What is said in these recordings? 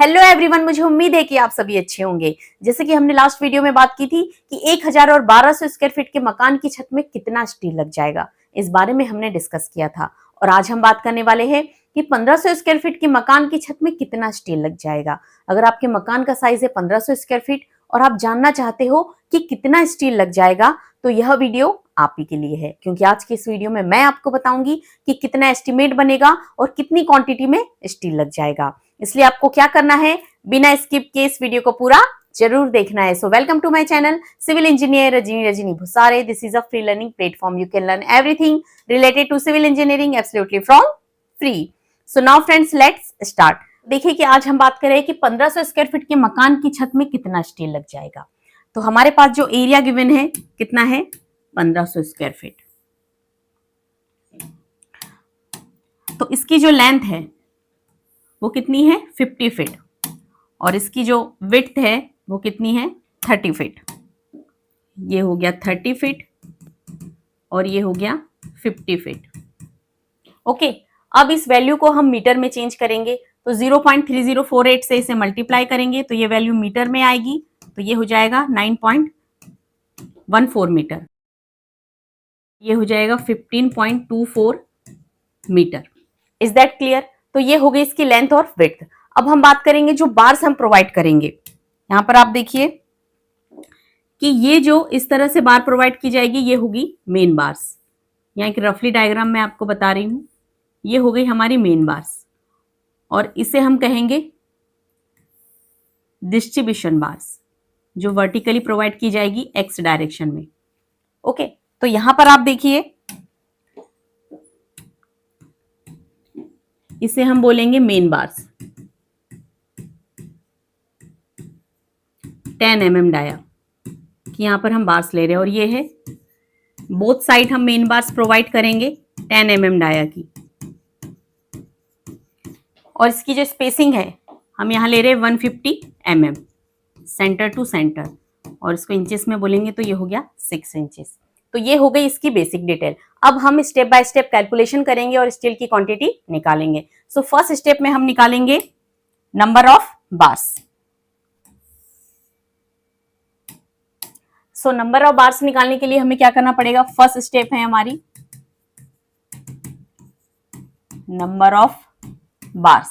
Hello everyone, मुझे उम्मीद है कि आप सभी अच्छे होंगे। जैसे कि हमने लास्ट वीडियो में बात की थी कि 1000 और 1200 स्क्वायर फीट के मकान की छत में कितना स्टील लग जाएगा, इस बारे में हमने डिस्कस किया था। और आज हम बात करने वाले हैं कि 1500 स्क्वायर फीट के मकान की छत में कितना स्टील लग जाएगा। अगर आपके मकान का साइज है 1500 स्क्वायर फीट और आप जानना चाहते हो कि कितना स्टील लग जाएगा, तो यह वीडियो आप ही के लिए है, क्योंकि आज की इस वीडियो में मैं आपको बताऊंगी कि कितना एस्टिमेट बनेगा और कितनी क्वांटिटी में स्टील लग जाएगा। इसलिए आपको क्या करना है, बिना स्किप के इस वीडियो को पूरा जरूर देखना है। So welcome to my channel civil engineer Rajni Bhusare. This is a free learning platform. You can learn everything related to civil engineering absolutely from free. So now friends, let's start. देखिए कि आज हम बात करें कि 1500 स्क्वायर फीट के मकान की छत में कितना स्टील लग जाएगा। तो हमारे पास जो एरिया गिवन है कितना है, 1500 स्क्वायर फीट। तो इसकी जो लेंथ है वो कितनी है, 50 फीट, और इसकी जो विड्थ है वो कितनी है, 30 फीट। ये हो गया 30 फीट और ये हो गया 50 फीट। ओके, अब इस वैल्यू को हम मीटर में चेंज करेंगे। तो 0.3048 से इसे मल्टीप्लाई करेंगे तो ये वैल्यू मीटर में आएगी। तो ये हो जाएगा 9.14 मीटर, ये हो जाएगा 15.24 मीटर। Is that clear? तो ये हो गई इसकी लेंथ और विड्थ। अब हम बात करेंगे जो बार्स हम प्रोवाइड करेंगे। यहां पर आप देखिए कि ये जो इस तरह से बार प्रोवाइड की जाएगी ये होगी मेन बार्स। यहाँ एक रफली डायग्राम मैं आपको बता रही हूं, ये हो गई हमारी मेन बार्स और इसे हम कहेंगे डिस्ट्रीब्यूशन बार्स, जो वर्टिकली प्रोवाइड की जाएगी एक्स डायरेक्शन में। ओके, तो यहां पर आप देखिए इसे हम बोलेंगे मेन बार्स, 10 mm डाया कि यहां पर हम बार्स ले रहे हैं, और ये है बोथ साइड हम मेन बार्स प्रोवाइड करेंगे 10 mm डाया की। और इसकी जो स्पेसिंग है हम यहां ले रहे हैं 150 mm सेंटर टू सेंटर, और इसको इंचेस में बोलेंगे तो ये हो गया 6 इंचेस। तो ये हो गई इसकी बेसिक डिटेल। अब हम स्टेप बाय स्टेप कैलकुलेशन करेंगे और स्टील की क्वांटिटी निकालेंगे। सो फर्स्ट स्टेप में हम निकालेंगे number of bars. So number of bars निकालने के लिए हमें क्या करना पड़ेगा, फर्स्ट स्टेप है हमारी number of bars.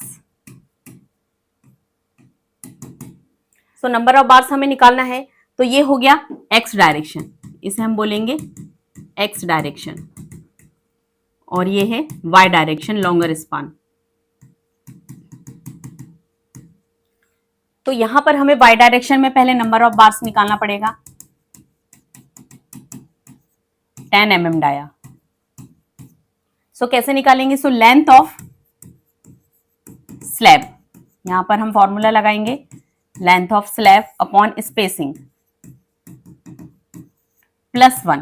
So number of bars हमें निकालना है, तो ये हो गया एक्स डायरेक्शन, इसे हम बोलेंगे एक्स डायरेक्शन, और ये है वाई डायरेक्शन, लॉन्गर स्पान। तो यहां पर हमें वाई डायरेक्शन में पहले नंबर ऑफ बार्स निकालना पड़ेगा, 10 mm डाया। सो कैसे निकालेंगे, सो लेंथ ऑफ स्लैब, यहां पर हम फॉर्मूला लगाएंगे length of slab upon spacing +1।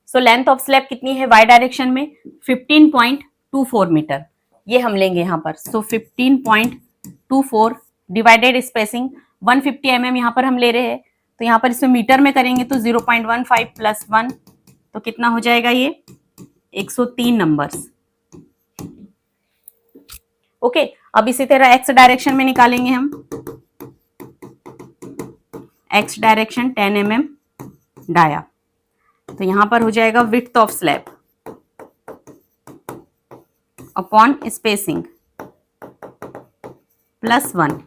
So length of slab कितनी है वाई डायरेक्शन में, 15.24 मीटर, ये हम लेंगे यहां पर। सो 15.24 डिवाइडेड स्पेसिंग 150 mm यहां पर हम ले रहे हैं, तो यहां पर इसमें मीटर में करेंगे तो 0.15 + 1 तो कितना हो जाएगा, ये 103 नंबर्स। ओके, अब इसी तरह एक्स डायरेक्शन में निकालेंगे हम, एक्स डायरेक्शन 10 mm डाया। तो यहां पर हो जाएगा width of slab upon spacing +1।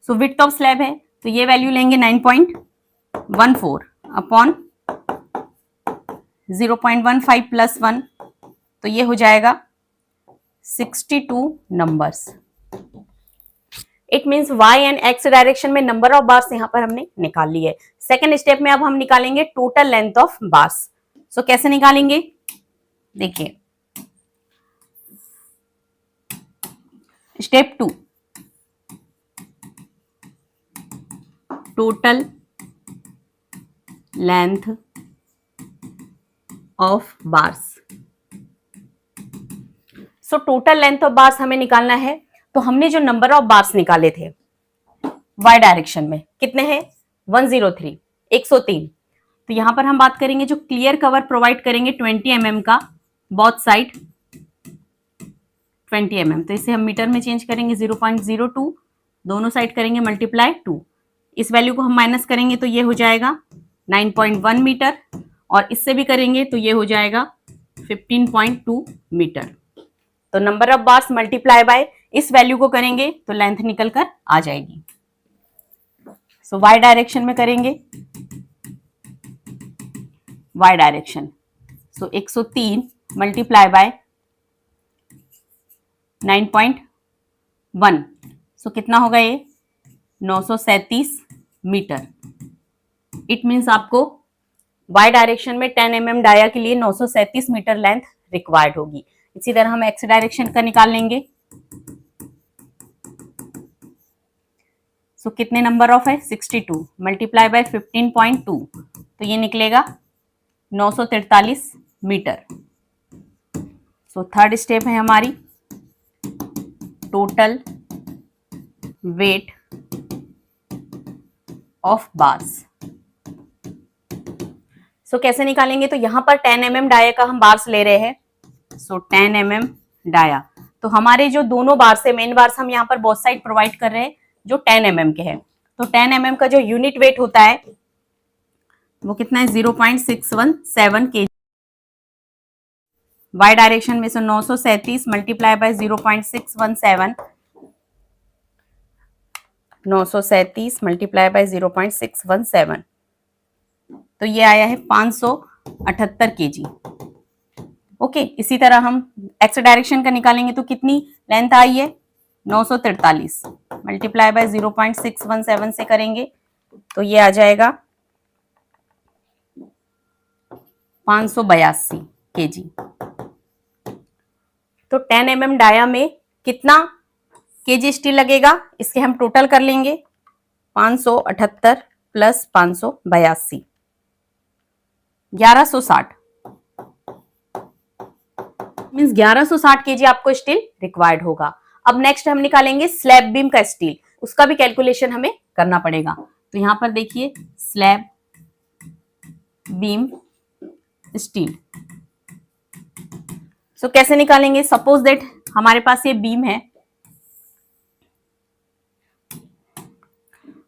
So width of slab है तो ये वैल्यू लेंगे 9.14 अपॉन 0.15 + 1, तो ये हो जाएगा 62 numbers. It means Y and X direction में नंबर ऑफ बार्स यहां पर हमने निकाल ली है। सेकेंड स्टेप में अब हम निकालेंगे टोटल लेंथ ऑफ बार्स। सो कैसे निकालेंगे, देखिए step 2, total length of bars. So total length of bars हमें निकालना है, तो हमने जो नंबर ऑफ बार्स निकाले थे वाई डायरेक्शन में कितने हैं, 103, 103। तो यहां पर हम बात करेंगे जो क्लियर कवर प्रोवाइड करेंगे 20 mm का, बोथ साइड 20 mm, तो इसे हम मीटर में चेंज करेंगे 0.02 दोनों साइड करेंगे मल्टीप्लाई 2, इस वैल्यू को हम माइनस करेंगे तो ये हो जाएगा 9.1 मीटर, और इससे भी करेंगे तो ये हो जाएगा 15.2 मीटर। तो number of bars multiply by इस वैल्यू को करेंगे तो लेंथ निकल कर आ जाएगी। सो वाई डायरेक्शन में करेंगे, Y direction, so 103 multiply by 9.1, so कितना होगा ये 937 मीटर। इट मीन्स आपको वाई डायरेक्शन में 10 mm डाया के लिए 937 मीटर लेंथ रिक्वायर्ड होगी। इसी तरह हम एक्स डायरेक्शन का निकाल लेंगे। सो कितने नंबर ऑफ है 62 मल्टीप्लाई बाय 15.2, तो ये निकलेगा 943 मीटर। सो थर्ड स्टेप है हमारी टोटल वेट ऑफ बार्स। सो कैसे निकालेंगे, तो यहां पर 10 mm डाया का हम बार्स ले रहे हैं। सो 10 mm डाया, तो हमारे जो दोनों बार्स है, मेन बार्स हम यहाँ पर बोथ साइड प्रोवाइड कर रहे हैं जो 10 mm के हैं। तो 10 mm का जो यूनिट वेट होता है वो कितना है 0.617 kg। वाई डायरेक्शन में से 937 मल्टीप्लाई बाय 0.617, 937 मल्टीप्लाई बाय 0.617, तो ये आया है 578 kg। ओके, इसी तरह हम एक्स डायरेक्शन का निकालेंगे तो कितनी लेंथ आई है 943 मल्टीप्लाई बाय 0.617 से करेंगे तो ये आ जाएगा 582 kg। तो 10 mm डाया में कितना केजी स्टील लगेगा, इसके हम टोटल कर लेंगे। 578 प्लस 582 1160, मीन्स 1160 केजी आपको स्टील रिक्वायर्ड होगा। अब नेक्स्ट हम निकालेंगे स्लैब बीम का स्टील, उसका भी कैलकुलेशन हमें करना पड़ेगा। तो यहां पर देखिए स्लैब बीम स्टील, सो कैसे निकालेंगे। सपोज दैट हमारे पास ये बीम है,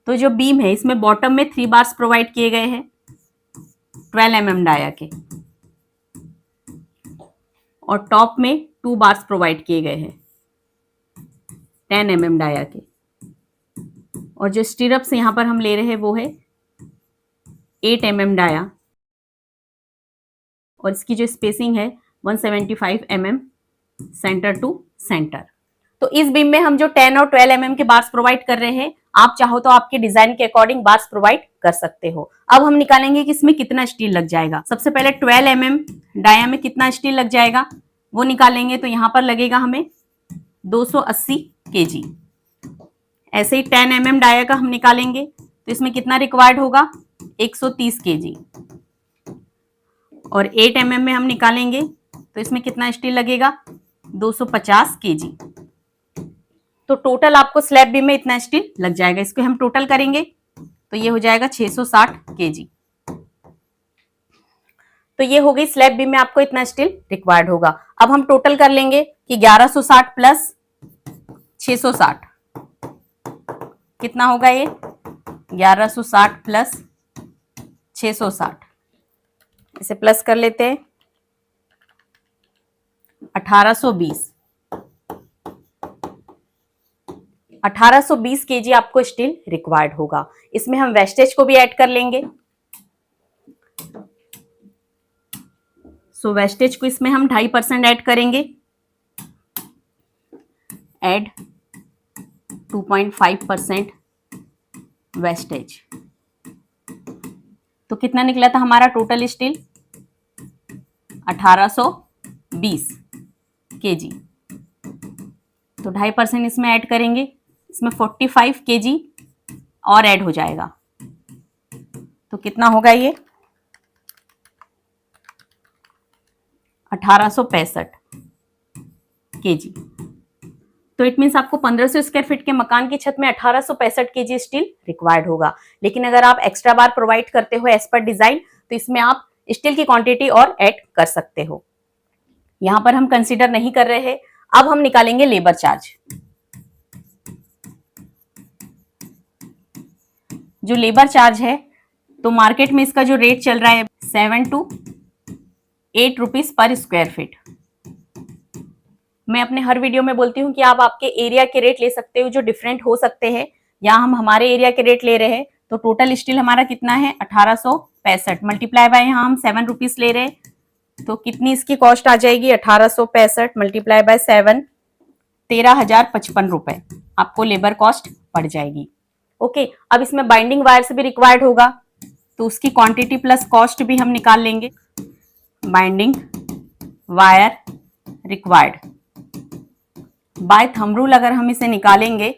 तो जो बीम है इसमें बॉटम में 3 बार्स प्रोवाइड किए गए हैं 12 mm डाया के, और टॉप में 2 बार्स प्रोवाइड किए गए हैं 10 mm डाया के, और जो स्टीरअप्स यहां पर हम ले रहे हैं वो है 8 mm डाया, और इसकी जो स्पेसिंग है 175 mm सेंटर टू सेंटर। तो इस बीम में हम जो 10 और 12 mm के बार्स प्रोवाइड कर रहे हैं, आप चाहो तो आपके डिजाइन के अकॉर्डिंग बार्स प्रोवाइड कर सकते हो। अब हम निकालेंगे कि इसमें कितना स्टील लग जाएगा। सबसे पहले 12 mm डाया में कितना स्टील लग जाएगा वो निकालेंगे, तो यहां पर लगेगा हमें 280 kg। ऐसे ही 10 mm डाया का हम निकालेंगे तो इसमें कितना रिक्वायर्ड होगा 130 kg, और 8 mm में हम निकालेंगे तो इसमें कितना स्टील लगेगा 250 kg। तो टोटल आपको स्लैब बीम में इतना स्टील लग जाएगा। इसको हम टोटल करेंगे तो ये हो जाएगा 660 kg। तो ये हो गई स्लैब बीम में आपको इतना स्टील रिक्वायर्ड होगा। अब हम टोटल कर लेंगे कि 1160 प्लस 660 कितना होगा, ये 1160 प्लस 660, इसे प्लस कर लेते हैं 1820 केजी आपको स्टील रिक्वायर्ड होगा। इसमें हम वेस्टेज को भी ऐड कर लेंगे। सो वेस्टेज को इसमें हम 2.5% ऐड करेंगे, ऐड 2.5% वेस्टेज। तो कितना निकला था हमारा टोटल स्टील 1820 केजी। तो 2.5% इसमें ऐड करेंगे, इसमें 45 केजी और ऐड हो जाएगा। तो कितना होगा ये 1865 केजी। तो इट मीन्स आपको 1500 स्क्वायर फीट के मकान की छत में 1865 केजी स्टील रिक्वायर्ड होगा। लेकिन अगर आप एक्स्ट्रा बार प्रोवाइड करते हो एज पर डिजाइन, तो इसमें आप स्टील की क्वांटिटी और ऐड कर सकते हो। यहां पर हम कंसीडर नहीं कर रहे हैं। अब हम निकालेंगे लेबर चार्ज। जो लेबर चार्ज है, तो मार्केट में इसका जो रेट चल रहा है 7 to 8 rupees per square feet. मैं अपने हर वीडियो में बोलती हूँ कि आप आपके एरिया के रेट ले सकते हो जो डिफरेंट हो सकते हैं। यहाँ हम हमारे एरिया के रेट ले रहे हैं, तो टोटल स्टील हमारा कितना है 1865 मल्टीप्लाई बाय यहाँ हम 7 रुपीज ले रहे हैं, तो कितनी इसकी कॉस्ट आ जाएगी 1865 मल्टीप्लाई बाय 7, 13,055 रुपए आपको लेबर कॉस्ट पड़ जाएगी। ओके, अब इसमें बाइंडिंग वायर्स भी रिक्वायर्ड होगा, तो उसकी क्वांटिटी प्लस कॉस्ट भी हम निकाल लेंगे। Binding wire required by thumb rule अगर हम इसे निकालेंगे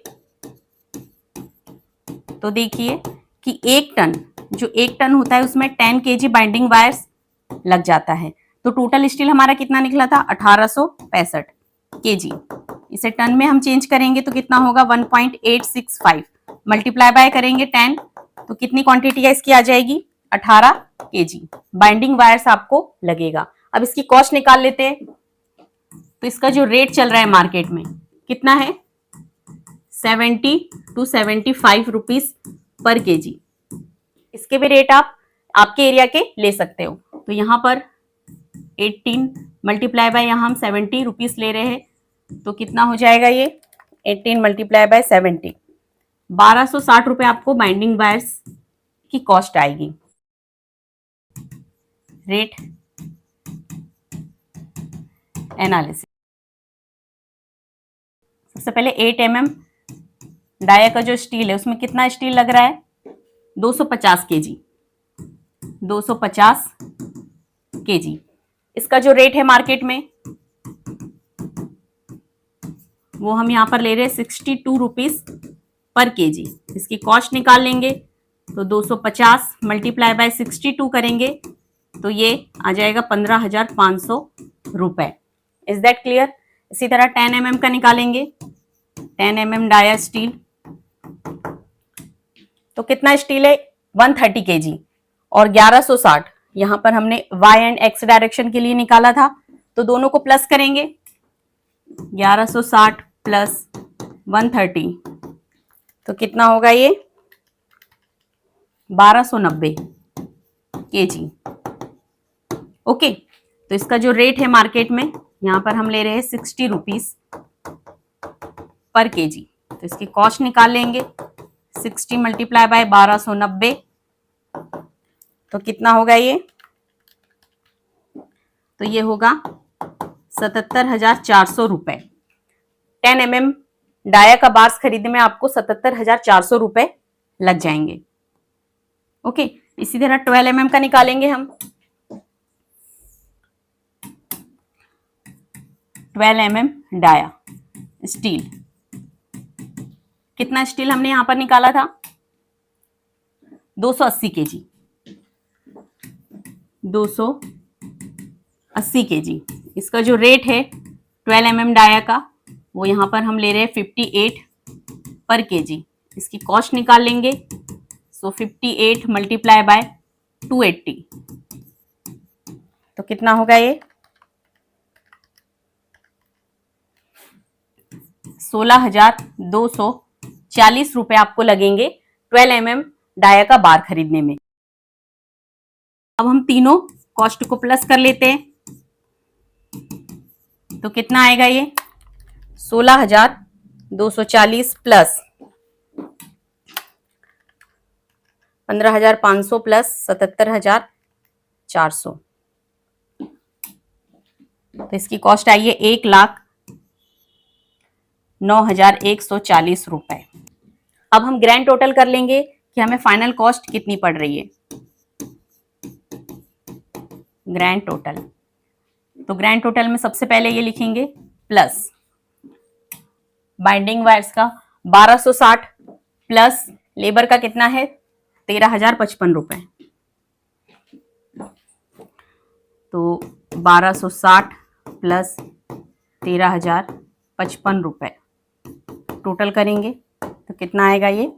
तो देखिए कि 1 टन, जो 1 टन होता है उसमें 10 kg बाइंडिंग वायर्स लग जाता है। तो टोटल स्टील हमारा कितना निकला था 1865 kg। इसे टन में हम चेंज करेंगे तो कितना होगा 1.865 मल्टीप्लाई बाय करेंगे 10, तो कितनी क्वांटिटी है इसकी आ जाएगी 18 kg बाइंडिंग वायर्स आपको लगेगा। अब इसकी कॉस्ट निकाल लेते हैं, तो इसका जो रेट चल रहा है मार्केट में कितना है 70 to 75 रुपीज पर केजी। इसके भी रेट आप आपके एरिया के ले सकते हो। तो यहाँ पर 18 मल्टीप्लाई बाय यहाँ हम 70 रुपीज ले रहे हैं, तो कितना हो जाएगा ये 18 मल्टीप्लाई बाय 70, 1260 रुपए आपको बाइंडिंग वायर्स की कॉस्ट आएगी। रेट एनालिसिस, सबसे पहले 8 mm डाया का जो स्टील है उसमें कितना स्टील लग रहा है 250 kg, 250 kg। इसका जो रेट है मार्केट में वो हम यहां पर ले रहे हैं 62 रुपीज पर केजी। इसकी कॉस्ट निकाल लेंगे तो 250 मल्टीप्लाई बाय 62 करेंगे तो ये आ जाएगा 15,500 रुपए। Is that clear? इसी तरह 10 mm का निकालेंगे, 10 mm डाया स्टील, तो कितना स्टील है 130 kg और 1160 यहां पर हमने y एंड x डायरेक्शन के लिए निकाला था, तो दोनों को प्लस करेंगे 1160 प्लस 130, तो कितना होगा ये 1290 kg। ओके, तो इसका जो रेट है मार्केट में यहां पर हम ले रहे हैं 60 रुपीज पर केजी। तो इसकी कॉस्ट निकाल लेंगे 60 मल्टीप्लाई बाय 1290, तो कितना होगा ये, तो ये होगा 77,400 रुपए। 10 mm डाया का बार्स खरीदने में आपको 77,400 रुपए लग जाएंगे। ओके, इसी तरह 12 mm का निकालेंगे हम, 12 mm डाया स्टील, कितना स्टील हमने यहां पर निकाला था 280 kg, 280 kg। इसका जो रेट है 12 mm डाया का वो यहां पर हम ले रहे हैं 58 पर केजी। इसकी कॉस्ट निकाल लेंगे, सो 58 मल्टीप्लाई बाय 280, तो कितना होगा ये 16,240 रुपए आपको लगेंगे 12 mm डाया का बार खरीदने में। अब हम तीनों कॉस्ट को प्लस कर लेते हैं, तो कितना आएगा ये 16,240 प्लस 15,500 प्लस 77,400, तो इसकी कॉस्ट आई है 1,09,140 रुपए। अब हम ग्रैंड टोटल कर लेंगे कि हमें फाइनल कॉस्ट कितनी पड़ रही है। ग्रैंड टोटल, तो ग्रैंड टोटल में सबसे पहले ये लिखेंगे प्लस बाइंडिंग वायर्स का 1260 प्लस लेबर का कितना है 13,055 रुपए, तो 1260 प्लस 13,055 रुपए टोटल करेंगे तो कितना आएगा ये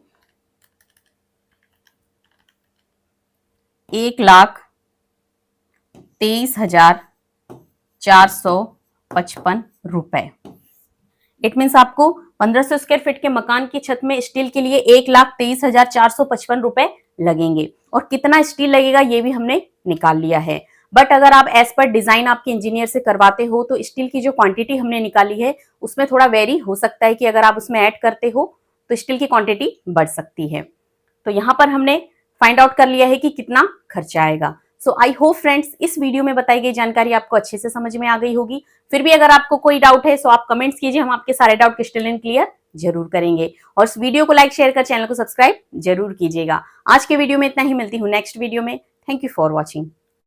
1,23,455 रुपए। इट मीन्स आपको 1500 स्क्वायर फीट के मकान की छत में स्टील के लिए 1,23,455 रुपए लगेंगे। और कितना स्टील लगेगा ये भी हमने निकाल लिया है। बट अगर आप एज पर डिजाइन आपके इंजीनियर से करवाते हो तो स्टील की जो क्वांटिटी हमने निकाली है उसमें थोड़ा वेरी हो सकता है कि अगर आप उसमें ऐड करते हो तो स्टील की क्वांटिटी बढ़ सकती है। तो यहाँ पर हमने फाइंड आउट कर लिया है कि कितना खर्चा आएगा। सो आई होप फ्रेंड्स इस वीडियो में बताई गई जानकारी आपको अच्छे से समझ में आ गई होगी। फिर भी अगर आपको कोई डाउट है तो आप कमेंट्स कीजिए, हम आपके सारे डाउट क्रिस्टल एंड क्लियर जरूर करेंगे। और इस वीडियो को लाइक शेयर कर चैनल को सब्सक्राइब जरूर कीजिएगा। आज के वीडियो में इतना ही, मिलती हूँ नेक्स्ट वीडियो में। Thank you for watching.